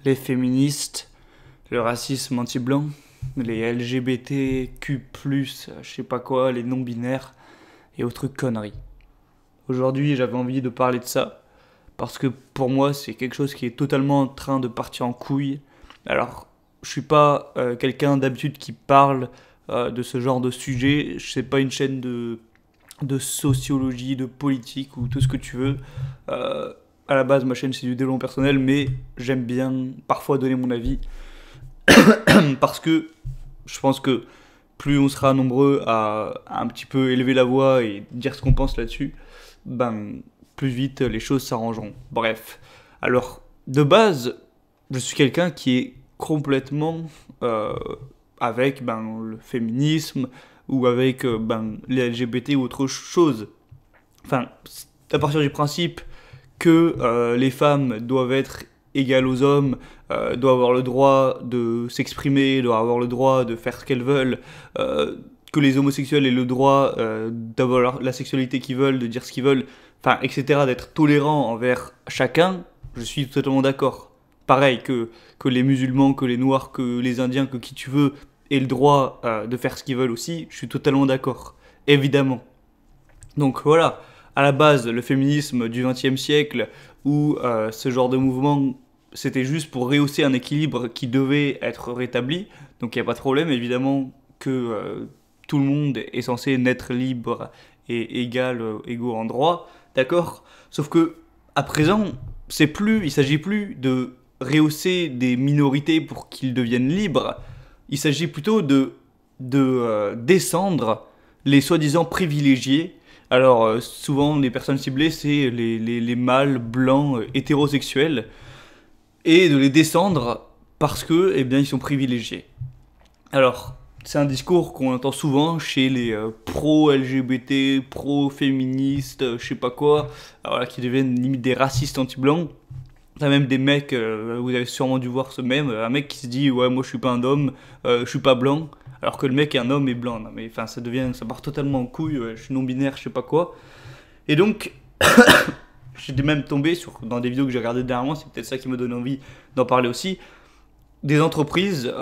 Les féministes, le racisme anti-blanc, les LGBTQ+, je sais pas quoi, les non-binaires et autres conneries. Aujourd'hui, j'avais envie de parler de ça parce que pour moi, c'est quelque chose qui est totalement en train de partir en couille. Alors, je suis pas quelqu'un d'habitude qui parle de ce genre de sujet. Je sais pas une chaîne de sociologie, de politique ou tout ce que tu veux. À la base, ma chaîne c'est du développement personnel, mais j'aime bien parfois donner mon avis parce que je pense que plus on sera nombreux à un petit peu élever la voix et dire ce qu'on pense là-dessus, ben plus vite les choses s'arrangeront. Bref, alors de base, je suis quelqu'un qui est complètement euh, avec le féminisme ou avec les LGBT ou autre chose. Enfin, à partir du principe que les femmes doivent être égales aux hommes, doivent avoir le droit de s'exprimer, doivent avoir le droit de faire ce qu'elles veulent, que les homosexuels aient le droit d'avoir la sexualité qu'ils veulent, de dire ce qu'ils veulent, enfin, etc., d'être tolérants envers chacun, je suis totalement d'accord. Pareil que les musulmans, que les noirs, que les indiens, que qui tu veux, aient le droit de faire ce qu'ils veulent aussi, je suis totalement d'accord. Évidemment. Donc voilà, à la base, le féminisme du XXe siècle, où ce genre de mouvement, c'était juste pour rehausser un équilibre qui devait être rétabli. Donc il n'y a pas de problème, évidemment, que tout le monde est censé naître libre et égal, égaux en droit, d'accord. Sauf que, à présent, il s'agit plus de rehausser des minorités pour qu'ils deviennent libres, il s'agit plutôt de descendre les soi-disant privilégiés. Alors, souvent, les personnes ciblées, c'est les mâles blancs hétérosexuels, et de les descendre parce que, eh bien, ils sont privilégiés. Alors, c'est un discours qu'on entend souvent chez les pro-LGBT, pro-féministes, je sais pas quoi, voilà, qui deviennent limite des racistes anti-blancs. T'as même des mecs, vous avez sûrement dû voir ce même, un mec qui se dit ouais moi je suis pas un homme, je suis pas blanc, alors que le mec est un homme et blanc. Non mais enfin ça part totalement en couille, je suis non binaire, je sais pas quoi. Et donc j'étais même tombé dans des vidéos que j'ai regardées dernièrement, c'est peut-être ça qui me donne envie d'en parler aussi. Des entreprises,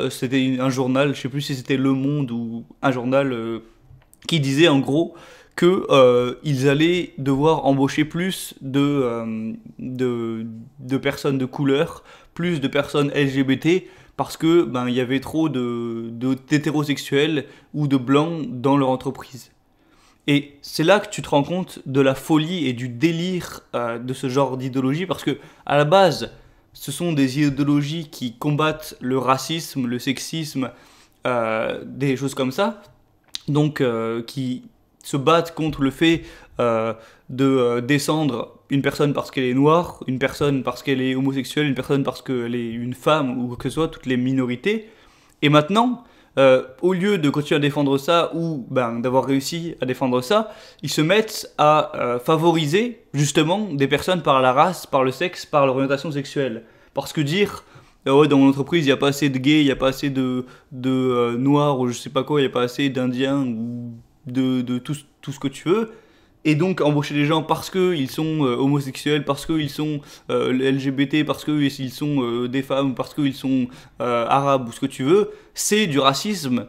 c'était un journal, je sais plus si c'était Le Monde ou un journal qui disait en gros que ils allaient devoir embaucher plus de personnes de couleur, plus de personnes LGBT, parce que il y avait trop d'hétérosexuels ou de blancs dans leur entreprise. Et c'est là que tu te rends compte de la folie et du délire de ce genre d'idéologie, parce que à la base, ce sont des idéologies qui combattent le racisme, le sexisme, des choses comme ça, donc qui se battent contre le fait de descendre une personne parce qu'elle est noire, une personne parce qu'elle est homosexuelle, une personne parce qu'elle est une femme ou quoi que ce soit, toutes les minorités. Et maintenant, au lieu de continuer à défendre ça ou d'avoir réussi à défendre ça, ils se mettent à favoriser justement des personnes par la race, par le sexe, par l'orientation sexuelle. Parce que dire ouais, dans mon entreprise, il n'y a pas assez de gays, il n'y a pas assez de noirs ou je sais pas quoi, il n'y a pas assez d'indiens ou de tout ce que tu veux. Et donc embaucher des gens parce qu'ils sont homosexuels, parce qu'ils sont LGBT, parce qu'ils sont des femmes, parce qu'ils sont arabes ou ce que tu veux, c'est du racisme,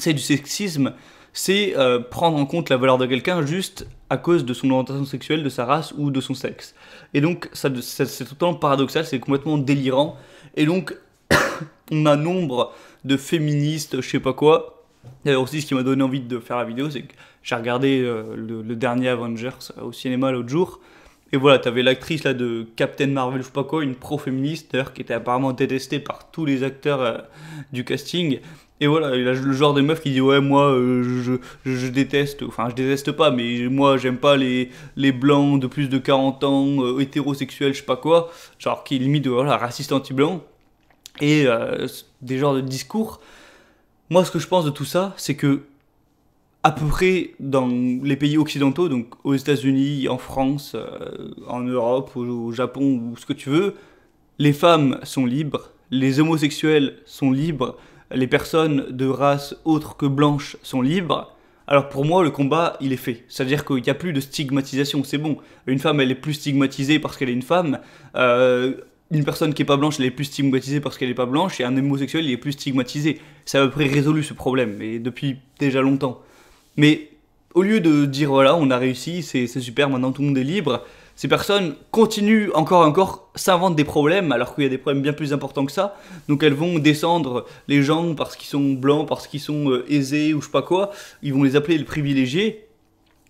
c'est du sexisme, c'est prendre en compte la valeur de quelqu'un juste à cause de son orientation sexuelle, de sa race ou de son sexe. Et donc c'est totalement paradoxal, c'est complètement délirant. Et donc on a nombre de féministes, je sais pas quoi. D'ailleurs aussi ce qui m'a donné envie de faire la vidéo, c'est que j'ai regardé le dernier Avengers au cinéma l'autre jour. Et voilà, t'avais l'actrice là de Captain Marvel, je sais pas quoi, une pro-féministe d'ailleurs, qui était apparemment détestée par tous les acteurs du casting. Et voilà, il a le genre de meuf qui dit ouais moi je déteste, enfin je déteste pas, mais moi j'aime pas les blancs de plus de 40 ans, hétérosexuels, je sais pas quoi, genre qui est limite voilà, raciste anti-blanc. Et des genres de discours. Moi ce que je pense de tout ça, c'est que à peu près dans les pays occidentaux, donc aux États-Unis, en France, en Europe, au Japon ou ce que tu veux, les femmes sont libres, les homosexuels sont libres, les personnes de race autre que blanche sont libres. Alors pour moi, le combat, il est fait. C'est-à-dire qu'il n'y a plus de stigmatisation, c'est bon. Une femme, elle est plus stigmatisée parce qu'elle est une femme. une personne qui est pas blanche, elle est plus stigmatisée parce qu'elle est pas blanche, et un homosexuel, il est plus stigmatisé. C'est à peu près résolu ce problème, et depuis déjà longtemps. Mais au lieu de dire voilà, on a réussi, c'est super, maintenant tout le monde est libre, ces personnes continuent encore et encore, s'inventent des problèmes, alors qu'il y a des problèmes bien plus importants que ça. Donc elles vont descendre les gens parce qu'ils sont blancs, parce qu'ils sont aisés ou je sais pas quoi, ils vont les appeler les privilégiés.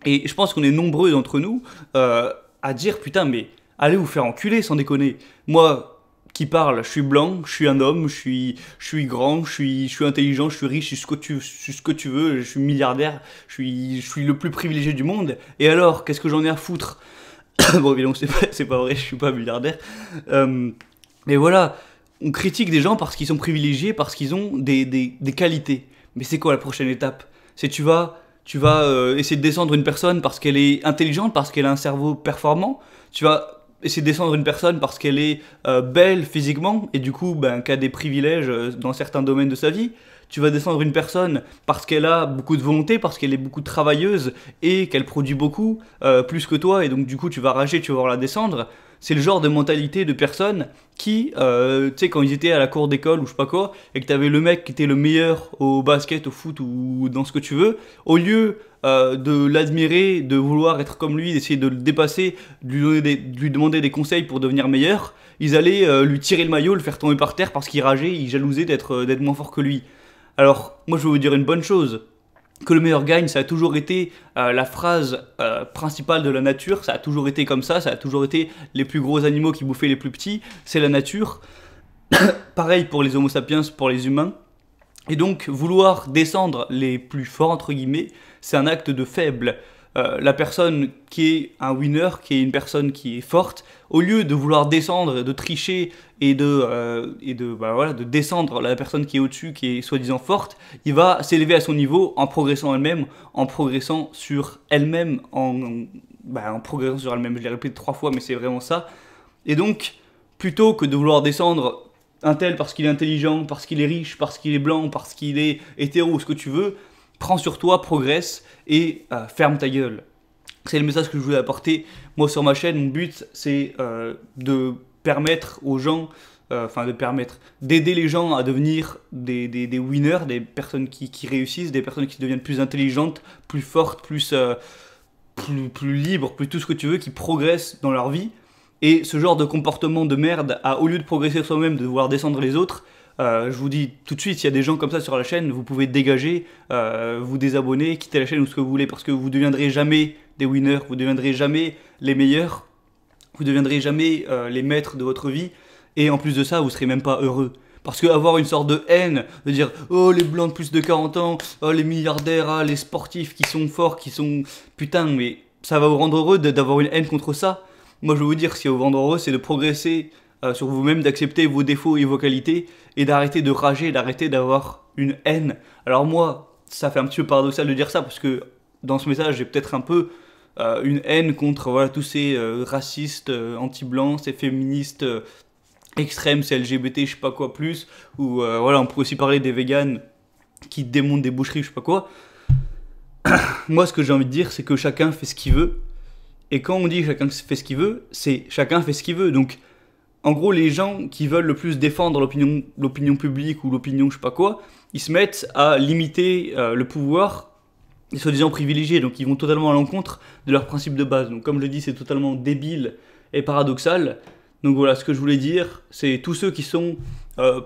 Et je pense qu'on est nombreux d'entre nous à dire putain, mais allez vous faire enculer sans déconner. Moi qui parle, je suis blanc, je suis un homme, je suis grand, je suis intelligent, je suis riche, je suis ce que tu veux, je suis milliardaire, je suis le plus privilégié du monde. Et alors, qu'est-ce que j'en ai à foutre? Bon, évidemment, c'est pas vrai, je suis pas milliardaire. Mais voilà, on critique des gens parce qu'ils sont privilégiés, parce qu'ils ont des qualités. Mais c'est quoi la prochaine étape? C'est tu vas essayer de descendre une personne parce qu'elle est intelligente, parce qu'elle a un cerveau performant. Tu vas essayer de descendre une personne parce qu'elle est belle physiquement et du coup ben, qu'elle a des privilèges dans certains domaines de sa vie. Tu vas descendre une personne parce qu'elle a beaucoup de volonté, parce qu'elle est beaucoup travailleuse et qu'elle produit beaucoup, plus que toi, et donc du coup tu vas rager, tu vas voir la descendre. C'est le genre de mentalité de personnes qui, tu sais, quand ils étaient à la cour d'école ou je sais pas quoi, et que t'avais le mec qui était le meilleur au basket, au foot ou dans ce que tu veux, au lieu de l'admirer, de vouloir être comme lui, d'essayer de le dépasser, de lui demander des conseils pour devenir meilleur, ils allaient lui tirer le maillot, le faire tomber par terre parce qu'il rageait, il jalousait d'être moins fort que lui. Alors, moi je vais vous dire une bonne chose, que le meilleur gagne, ça a toujours été la phrase principale de la nature, ça a toujours été comme ça a toujours été les plus gros animaux qui bouffaient les plus petits, c'est la nature. Pareil pour les homo sapiens, pour les humains. Et donc, vouloir descendre les plus forts, entre guillemets, c'est un acte de faible. La personne qui est un winner, qui est une personne qui est forte, au lieu de vouloir descendre, de tricher et de descendre la personne qui est au-dessus, qui est soi-disant forte, il va s'élever à son niveau en progressant elle-même, en progressant sur elle-même, en progressant sur elle-même. Je l'ai répété 3 fois, mais c'est vraiment ça. Et donc, plutôt que de vouloir descendre un tel parce qu'il est intelligent, parce qu'il est riche, parce qu'il est blanc, parce qu'il est hétéro, ce que tu veux, prends sur toi, progresse et ferme ta gueule. C'est le message que je voulais apporter. Moi sur ma chaîne, mon but c'est de permettre aux gens, d'aider les gens à devenir des winners, des personnes qui réussissent, des personnes qui deviennent plus intelligentes, plus fortes, plus libres, plus tout ce que tu veux, qui progressent dans leur vie. Et ce genre de comportement de merde, au lieu de progresser soi-même, de vouloir descendre les autres, je vous dis tout de suite, s'il y a des gens comme ça sur la chaîne, vous pouvez dégager, vous désabonner, quitter la chaîne ou ce que vous voulez, parce que vous ne deviendrez jamais des winners, vous ne deviendrez jamais les meilleurs, vous ne deviendrez jamais les maîtres de votre vie, et en plus de ça, vous ne serez même pas heureux. Parce qu'avoir une sorte de haine, de dire oh les blancs de plus de 40 ans, oh les milliardaires, ah, les sportifs qui sont forts, qui sont... Putain, mais ça va vous rendre heureux d'avoir une haine contre ça. Moi je veux vous dire, ce qui va vous rendre heureux, c'est de progresser sur vous-même, d'accepter vos défauts et vos qualités, et d'arrêter de rager, d'arrêter d'avoir une haine. Alors moi, ça fait un petit peu paradoxal de dire ça, parce que dans ce message, j'ai peut-être un peu une haine contre voilà, tous ces racistes, anti-blancs, ces féministes extrêmes, ces LGBT, je sais pas quoi plus, ou voilà, on pourrait aussi parler des véganes qui démontent des boucheries, je sais pas quoi. Moi, ce que j'ai envie de dire, c'est que chacun fait ce qu'il veut, et quand on dit chacun fait ce qu'il veut, c'est chacun fait ce qu'il veut, donc en gros, les gens qui veulent le plus défendre l'opinion publique ou l'opinion je sais pas quoi, ils se mettent à limiter le pouvoir des soi-disant privilégiés, donc ils vont totalement à l'encontre de leurs principes de base. Donc comme je le dis, c'est totalement débile et paradoxal. Donc voilà, ce que je voulais dire, c'est tous ceux qui sont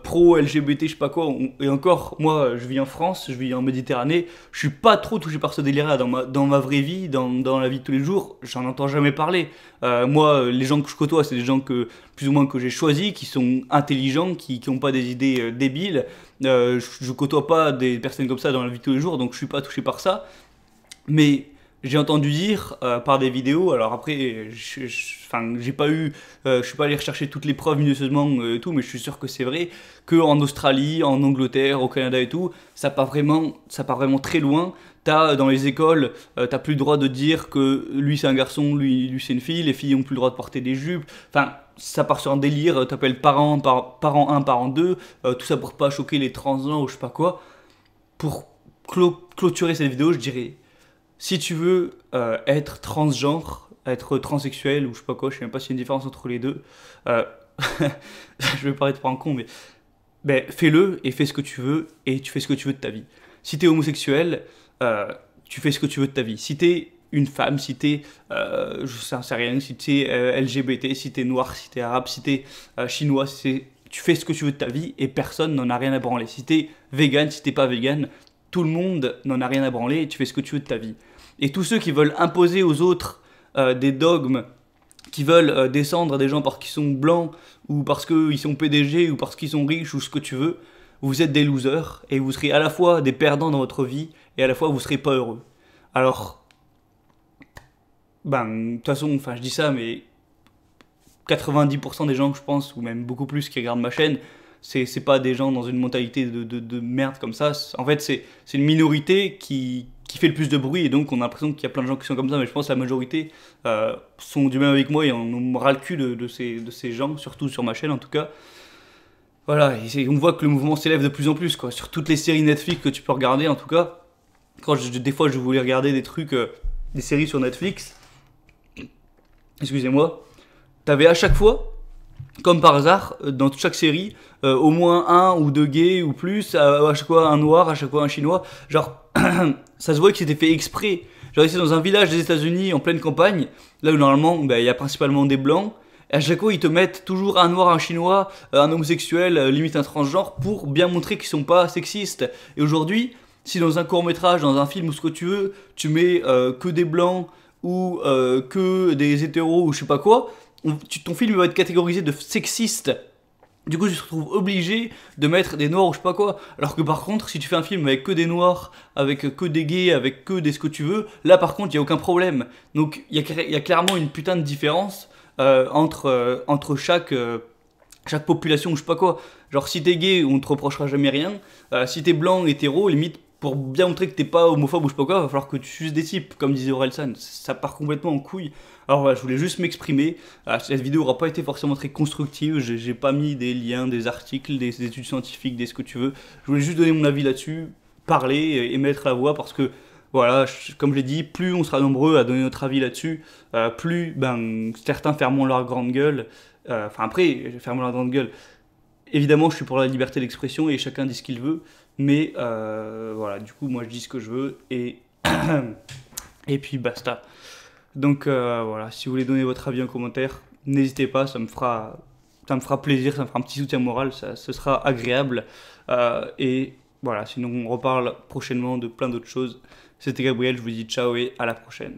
pro-LGBT, je sais pas quoi, et encore, moi je vis en France, je vis en Méditerranée, je suis pas trop touché par ce délire-là dans ma vraie vie, dans la vie de tous les jours, j'en entends jamais parler. Moi, les gens que je côtoie, c'est des gens plus ou moins que j'ai choisis, qui sont intelligents, qui ont pas des idées débiles. Je côtoie pas des personnes comme ça dans la vie de tous les jours, donc je suis pas touché par ça. Mais j'ai entendu dire par des vidéos, alors après, j'ai pas eu, je suis pas allé rechercher toutes les preuves minutieusement et tout, mais je suis sûr que c'est vrai, qu'en Australie, en Angleterre, au Canada et tout, ça part vraiment très loin. Dans les écoles, t'as plus le droit de dire que lui c'est un garçon, lui c'est une fille, les filles ont plus le droit de porter des jupes, enfin, ça part sur un délire, t'appelles parent 1, parent 2, tout ça pour pas choquer les transgenres ou je sais pas quoi. Pour clôturer cette vidéo, je dirais... Si tu veux être transgenre, être transsexuel ou je sais pas quoi, je sais même pas s'il y a une différence entre les deux, je vais paraître pour un con, mais ben, fais-le et fais ce que tu veux, et tu fais ce que tu veux de ta vie. Si t'es homosexuel, tu fais ce que tu veux de ta vie. Si t'es une femme, si t'es, je sais rien, si t'es LGBT, si t'es noir, si t'es arabe, si t'es chinois, tu fais ce que tu veux de ta vie et personne n'en a rien à branler. Si t'es vegan, si t'es pas vegan, tout le monde n'en a rien à branler et tu fais ce que tu veux de ta vie. Et tous ceux qui veulent imposer aux autres des dogmes, qui veulent descendre des gens parce qu'ils sont blancs, ou parce qu'ils sont PDG, ou parce qu'ils sont riches, ou ce que tu veux, vous êtes des losers, et vous serez à la fois des perdants dans votre vie, et à la fois vous serez pas heureux. Alors, de toute façon, enfin je dis ça, mais 90% des gens que je pense, ou même beaucoup plus qui regardent ma chaîne, c'est pas des gens dans une mentalité de merde comme ça. En fait, c'est une minorité qui fait le plus de bruit, et donc on a l'impression qu'il y a plein de gens qui sont comme ça, mais je pense que la majorité sont du même avec moi, et on me ras le cul de ces gens, surtout sur ma chaîne en tout cas. Voilà, et on voit que le mouvement s'élève de plus en plus, quoi, sur toutes les séries Netflix que tu peux regarder en tout cas. Des fois je voulais regarder des trucs, des séries sur Netflix, excusez-moi, t'avais à chaque fois, comme par hasard, dans chaque série, au moins un ou deux gays ou plus, à chaque fois un noir, à chaque fois un chinois. Genre, ça se voit que c'était fait exprès. Genre, c'est dans un village des États-Unis en pleine campagne, là où normalement il y a principalement des blancs. Et à chaque fois, ils te mettent toujours un noir, un chinois, un homosexuel, limite un transgenre, pour bien montrer qu'ils sont pas sexistes. Et aujourd'hui, si dans un court-métrage, dans un film ou ce que tu veux, tu mets que des blancs ou que des hétéros ou je sais pas quoi, ton film va être catégorisé de sexiste. Du coup, tu te retrouves obligé de mettre des noirs ou je sais pas quoi. Alors que par contre, si tu fais un film avec que des noirs, avec que des gays, avec que des ce que tu veux, là par contre, il n'y a aucun problème. Donc, il y a clairement une putain de différence entre chaque population ou je sais pas quoi. Genre, si t'es gay, on te reprochera jamais rien. Si t'es blanc, hétéro, limite, pour bien montrer que t'es pas homophobe ou je sais pas quoi, va falloir que tu suces des types, comme disait Orelsan. Ça part complètement en couille. Alors voilà, je voulais juste m'exprimer. Cette vidéo aura pas été forcément très constructive. J'ai pas mis des liens, des articles, des études scientifiques, des ce que tu veux. Je voulais juste donner mon avis là-dessus, parler et mettre la voix parce que voilà, comme je l'ai dit, plus on sera nombreux à donner notre avis là-dessus, plus certains fermeront leur grande gueule. Enfin après, fermeront leur grande gueule. Évidemment, je suis pour la liberté d'expression et chacun dit ce qu'il veut, mais voilà, du coup, moi je dis ce que je veux et et puis basta. Donc voilà, si vous voulez donner votre avis en commentaire, n'hésitez pas, ça me fera plaisir, ça me fera un petit soutien moral, ce sera agréable. Et voilà, sinon on reparle prochainement de plein d'autres choses. C'était Gabriel, je vous dis ciao et à la prochaine.